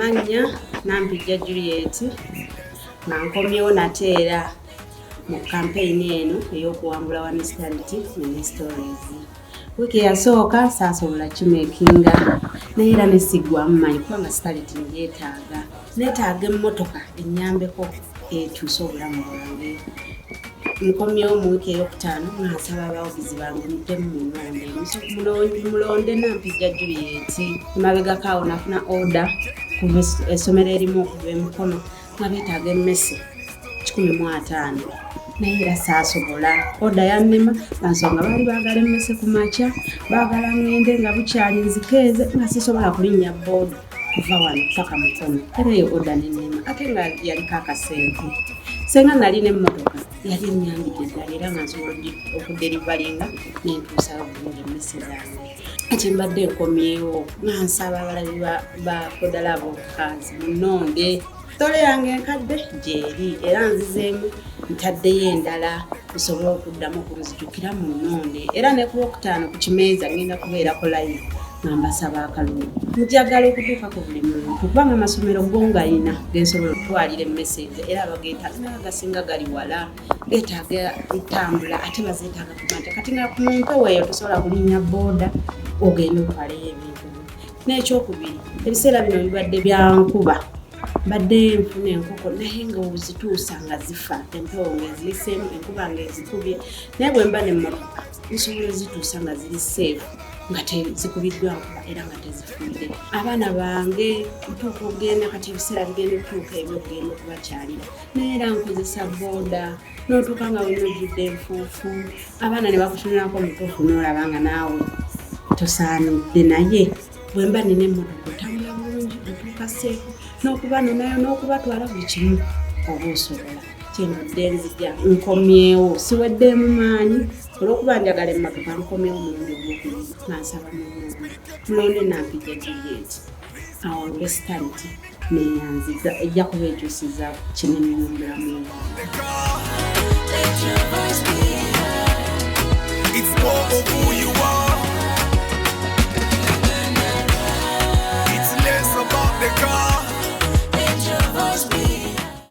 Amannya Nampijja Juliet nga nkomyewo nate era mu campaign eno ey'okuwangula One Starlet ne stories. Wiiki yasooka saasobola kimekinga naye era nesigwamu manyi kubanga Starlet ndyetaaga. Neetaaga emmotoka ennyambeko etuuse obulamu bwange. Nkomyewo mu wiiki ey'okutaano nasaba abawagizi bange muddemu mulonde Nampijja Juliet. Emabegako awo nafuna order kuva essomero erimu okuva emukono nga beetaaga emmese 150 naye era saasobola. Order yannema bansonga baali baagala emmese ku makya baagala ngende nga bukyali nzikeeze nga sisobola kulinnya booda kuva wano paka mukono. Era eyo order nennema ate nga yaliko akasente. Senga nalina emmotoka yali ennyambidde ddala era nga nsobola okuderivalinga nentuusa bulungi emmese zange. Ati mbadde nkomyewo nga nsaba abalabi ba kodala ab'obukazi munnonde. Ttole yange enkadde gyeri era nzizeemu ntaddeyo endala nsobole okuddamu okunzijukira munnonde. Era ne ku Lwokutaano ku Kimeeza ngenda kubeerako live nga mbasaba akalulu. Njagala okutuuka ku buli muntu kubanga amasomero gongalina gensobola okutwalira emmesege era abageetaaga naye gasinga gali wala geetaaga ntambula ate bazeetaaga kumanta kati nga ku muntu weeyo tosobola kulinnya booda ogenda okwalayo ebintu. N'ekyokubiri ebiseera bino bibadde bya nkuba badde nfuna enkoko naye nga ozituusa nga zifa empewo ng'eziyiseemu enkuba ng'ezikubye naye bwe mba n'emmotoka nsobola ozituusa nga ziri safe nga tezikubiddwa nkuba era nga tezifuire. Abaana bange ntuuka ogenda kati ebiseera bigenda okutuuka ebyo okugenda okubakyalira naye era nkozesa booda n'otuuka nga wena ojjudde enfuufu abaana ne bakutunulako omutuufu n'olaba nga naawe tosaanidde. Naye bwe mba nina emmotoka otambula bulungi otuuka seefu n'okubaana nayo n'okubatwala buli kimu oba osobola. Kyenvudde nzija nkomyewo siweddeemu maanyi olw'okuba njagala emmotoka nkomyewo mulundi ogwokubiri nga nsaba mulonde Nampijja Juliet awangule Starlet neyanziza ejja kuba ekyusiza kinene mu bulamu bwange.